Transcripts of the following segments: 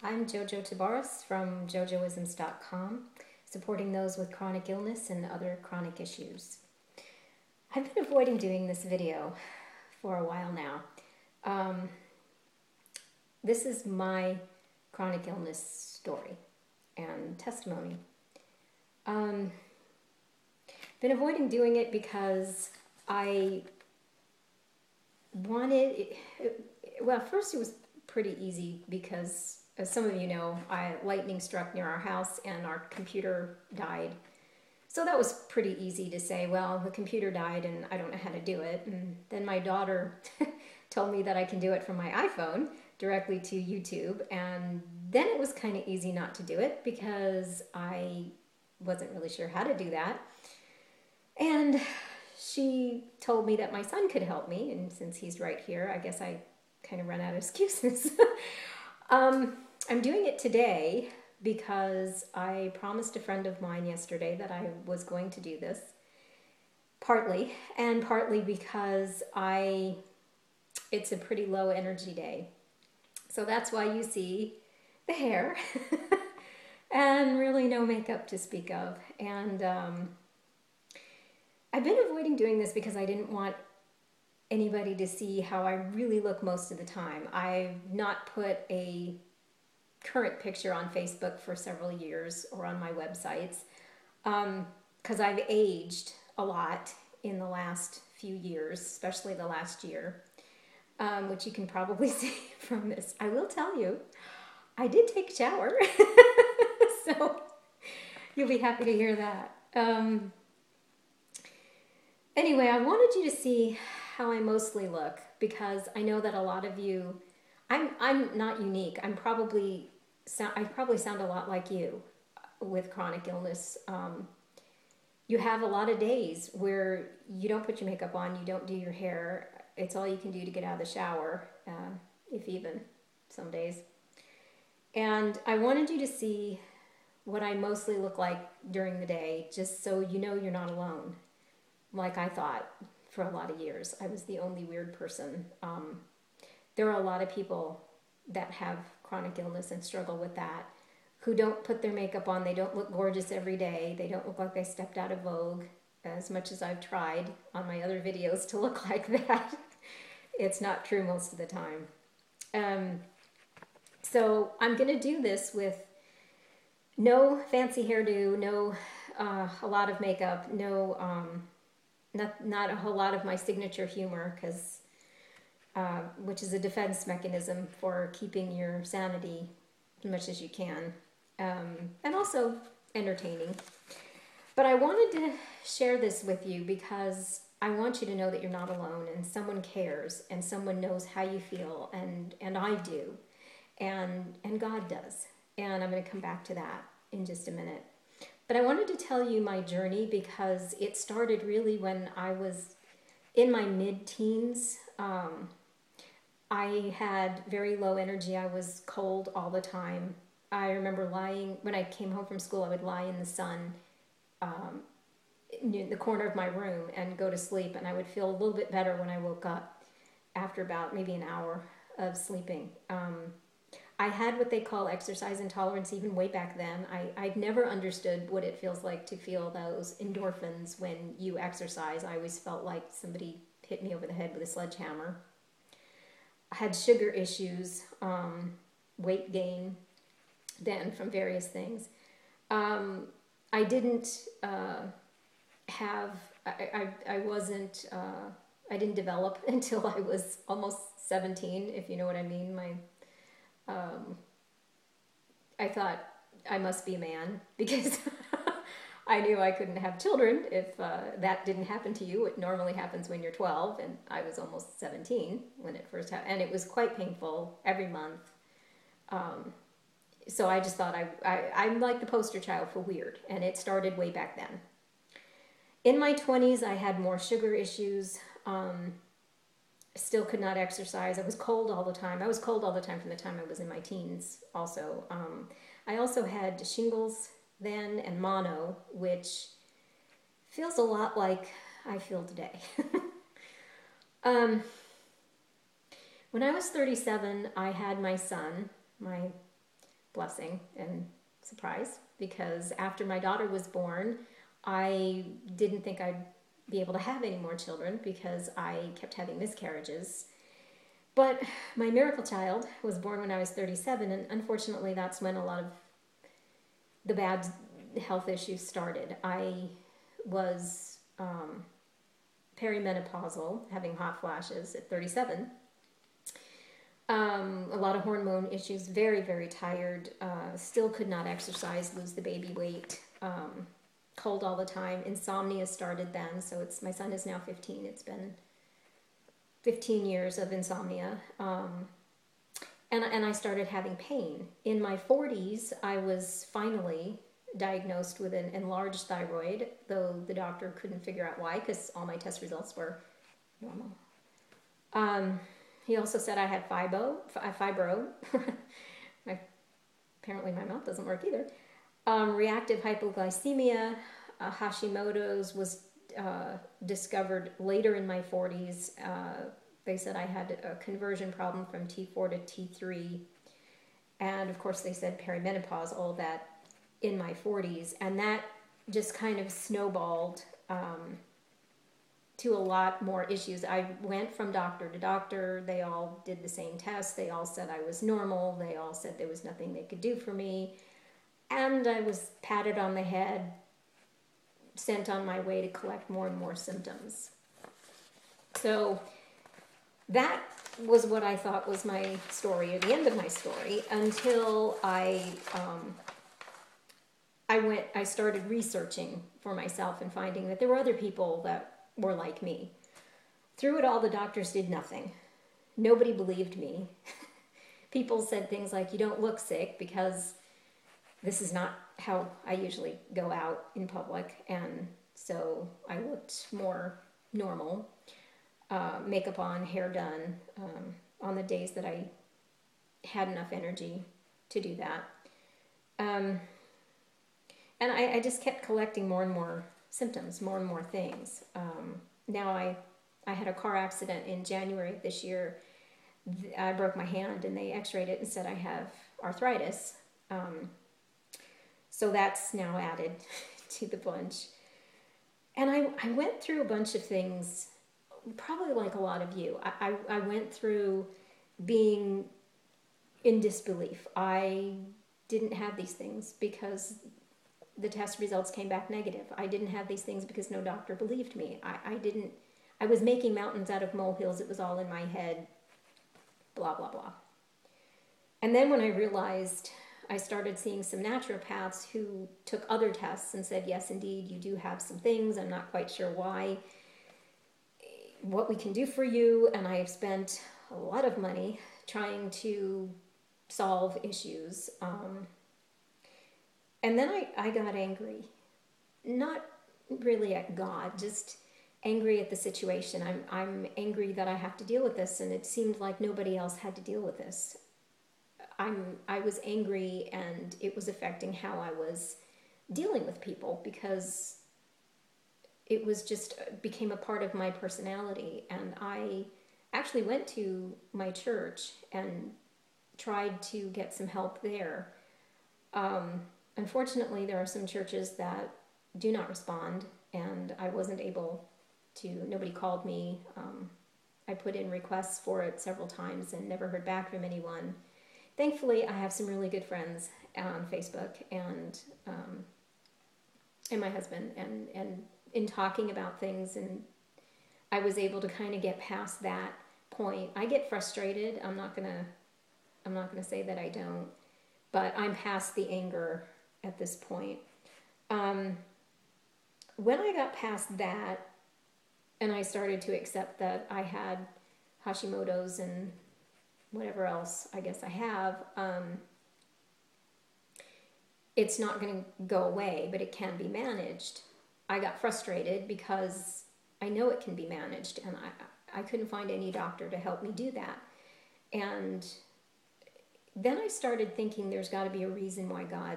I'm JoJo Tabaris from JoJoisms.com, supporting those with chronic illness and other chronic issues. I've been avoiding doing this video for a while now. This is my chronic illness story and testimony. Been avoiding doing it because I wanted, well, first it was pretty easy because, as some of you know, lightning struck near our house and our computer died. So that was pretty easy to say, well, the computer died and I don't know how to do it. And then my daughter told me that I can do it from my iPhone directly to YouTube. And then it was kind of easy not to do it because I wasn't really sure how to do that. And she told me that my son could help me. And since he's right here, I guess I kind of run out of excuses. I'm doing it today because I promised a friend of mine yesterday that I was going to do this, partly because it's a pretty low energy day. So that's why you see the hair and really no makeup to speak of. And I've been avoiding doing this because I didn't want anybody to see how I really look most of the time. I've not put a current picture on Facebook for several years or on my websites because I've aged a lot in the last few years, especially the last year, which you can probably see from this. I will tell you, I did take a shower, so you'll be happy to hear that. Anyway, I wanted you to see how I mostly look because I know that a lot of you, I'm not unique. I probably sound a lot like you with chronic illness. You have a lot of days where you don't put your makeup on, you don't do your hair. It's all you can do to get out of the shower, if even some days. And I wanted you to see what I mostly look like during the day, just so you know you're not alone. Like I thought for a lot of years. I was the only weird person. There are a lot of people that have chronic illness and struggle with that, who don't put their makeup on. They don't look gorgeous every day. They don't look like they stepped out of Vogue, as much as I've tried on my other videos to look like that. It's not true most of the time. So I'm going to do this with no fancy hairdo, no a lot of makeup, no not a whole lot of my signature humor, because which is a defense mechanism for keeping your sanity as much as you can, and also entertaining. But I wanted to share this with you because I want you to know that you're not alone, and someone cares, and someone knows how you feel, and I do, and God does. And I'm going to come back to that in just a minute. But I wanted to tell you my journey because it started really when I was in my mid-teens. I had very low energy. I was cold all the time. I remember lying, when I came home from school, I would lie in the sun in the corner of my room and go to sleep, and I would feel a little bit better when I woke up after about maybe an hour of sleeping. I had what they call exercise intolerance even way back then. I'd never understood what it feels like to feel those endorphins when you exercise. I always felt like somebody hit me over the head with a sledgehammer. I had sugar issues, weight gain then from various things. I didn't have, I wasn't, I didn't develop until I was almost 17, if you know what I mean. I thought I must be a man because I knew I couldn't have children if that didn't happen to you. It normally happens when you're 12, and I was almost 17 when it first happened, and it was quite painful every month. So I just thought I'm like the poster child for weird, and it started way back then. In my 20s, I had more sugar issues. Still could not exercise. I was cold all the time. I was cold all the time from the time I was in my teens also. I also had shingles then and mono, which feels a lot like I feel today. When I was 37, I had my son, my blessing and surprise, because after my daughter was born, I didn't think I'd be able to have any more children because I kept having miscarriages. But my miracle child was born when I was 37, and unfortunately that's when a lot of the bad health issues started. I was perimenopausal, having hot flashes at 37. A lot of hormone issues, very, very tired, still could not exercise, lose the baby weight, cold all the time. Insomnia started then, so my son is now 15. It's been 15 years of insomnia. And I started having pain. In my 40s, I was finally diagnosed with an enlarged thyroid, though the doctor couldn't figure out why, because all my test results were normal. He also said I had fibro. Apparently my mouth doesn't work either. Reactive hypoglycemia, Hashimoto's was discovered later in my 40s. They said I had a conversion problem from T4 to T3. And of course they said perimenopause, all that in my 40s. And that just kind of snowballed to a lot more issues. I went from doctor to doctor. They all did the same tests. They all said I was normal. They all said there was nothing they could do for me. And I was patted on the head, sent on my way to collect more and more symptoms. So that was what I thought was my story, or the end of my story, until I started researching for myself and finding that there were other people that were like me. Through it all, the doctors did nothing. Nobody believed me. People said things like, you don't look sick, because this is not how I usually go out in public, and so I looked more normal. Makeup on, hair done, on the days that I had enough energy to do that. And I just kept collecting more and more symptoms, more and more things. Now I had a car accident in January of this year. I broke my hand and they x-rayed it and said I have arthritis. So that's now added to the bunch. And I went through a bunch of things, probably like a lot of you. I went through being in disbelief. I didn't have these things because the test results came back negative. I didn't have these things because no doctor believed me. I was making mountains out of molehills. It was all in my head, blah, blah, blah. And then when I realized, I started seeing some naturopaths who took other tests and said, yes, indeed, you do have some things. I'm not quite sure why, what we can do for you. And I have spent a lot of money trying to solve issues. And then I got angry, not really at God, just angry at the situation. I'm angry that I have to deal with this, and it seemed like nobody else had to deal with this. I was angry, and it was affecting how I was dealing with people, because it was just became a part of my personality. And I actually went to my church and tried to get some help there. Unfortunately, there are some churches that do not respond, and I wasn't able to, nobody called me. I put in requests for it several times and never heard back from anyone. Thankfully, I have some really good friends on Facebook and my husband, and in talking about things, and I was able to kind of get past that point. I get frustrated. I'm not gonna say that I don't, but I'm past the anger at this point. When I got past that, and I started to accept that I had Hashimoto's and whatever else I guess I have, it's not going to go away, but it can be managed. I got frustrated because I know it can be managed, and I couldn't find any doctor to help me do that. And then I started thinking there's got to be a reason why God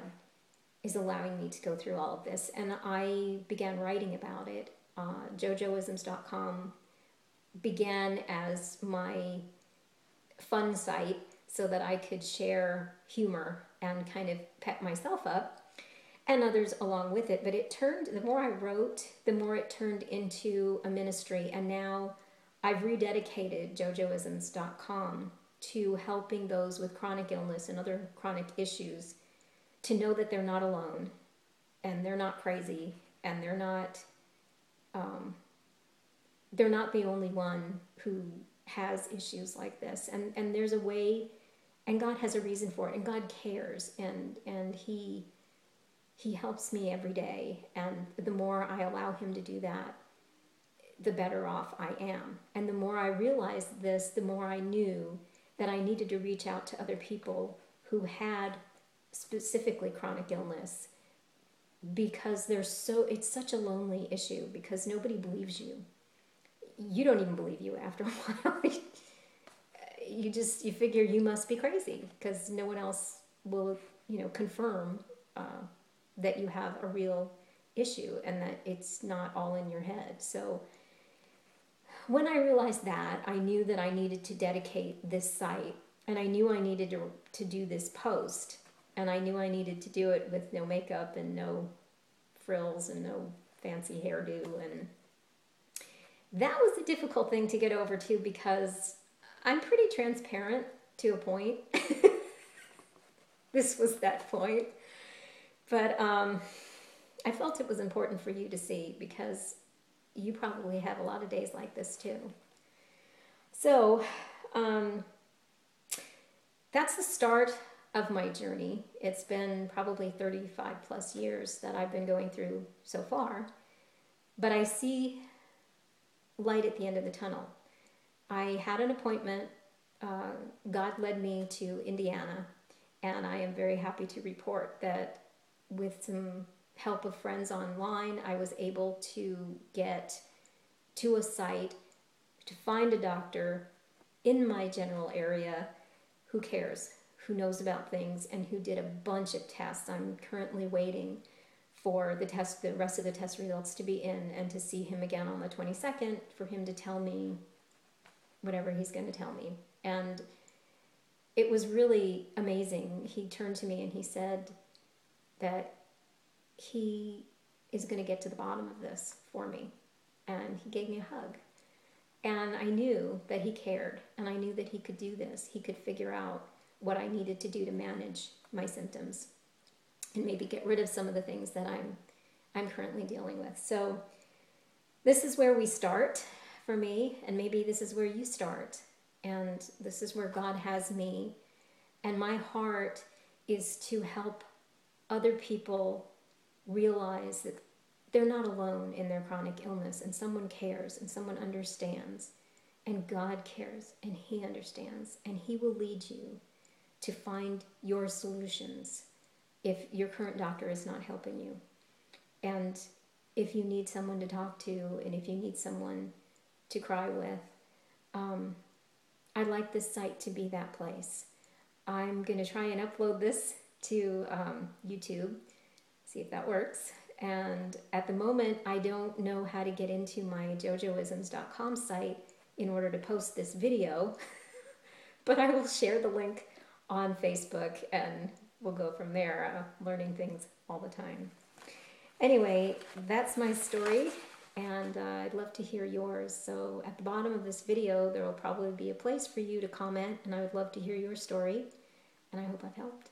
is allowing me to go through all of this. And I began writing about it. JoJo'isms.com began as my fun site so that I could share humor and kind of pep myself up, and others along with it. But it turned, the more I wrote, the more it turned into a ministry. And now I've rededicated JoJo'isms.com to helping those with chronic illness and other chronic issues to know that they're not alone, and they're not crazy, and they're not the only one who has issues like this. And there's a way, and God has a reason for it, and God cares, and He helps me every day. And the more I allow Him to do that, the better off I am. And the more I realized this, the more I knew that I needed to reach out to other people who had specifically chronic illness, because it's such a lonely issue, because nobody believes you. You don't even believe you after a while. You figure you must be crazy, because no one else will, confirm that you have a real issue and that it's not all in your head. So when I realized that, I knew that I needed to dedicate this site, and I knew I needed to do this post, and I knew I needed to do it with no makeup and no frills and no fancy hairdo. And that was a difficult thing to get over too, because I'm pretty transparent to a point. This was that point. But I felt it was important for you to see, because you probably have a lot of days like this too. So that's the start of my journey. It's been probably 35 plus years that I've been going through so far. But I see light at the end of the tunnel. I had an appointment. God led me to Indiana, and I am very happy to report that with some help of friends online, I was able to get to a site to find a doctor in my general area who cares, who knows about things, and who did a bunch of tests. I'm currently waiting for the rest of the test results to be in, and to see him again on the 22nd for him to tell me whatever he's going to tell me. And it was really amazing. He turned to me and he said that he is going to get to the bottom of this for me. And he gave me a hug. And I knew that he cared, and I knew that he could do this. He could figure out what I needed to do to manage my symptoms and maybe get rid of some of the things that I'm currently dealing with. So this is where we start for me, and maybe this is where you start. And this is where God has me. And my heart is to help other people realize that they're not alone in their chronic illness, and someone cares, and someone understands, and God cares, and He understands, and He will lead you to find your solutions if your current doctor is not helping you. And if you need someone to talk to, and if you need someone to cry with, I'd like this site to be that place. I'm going to try and upload this to YouTube, see if that works. And at the moment, I don't know how to get into my JoJo'isms.com site in order to post this video, but I will share the link on Facebook, and we'll go from there, learning things all the time. Anyway, that's my story, and I'd love to hear yours. So at the bottom of this video, there will probably be a place for you to comment, and I would love to hear your story, and I hope I've helped.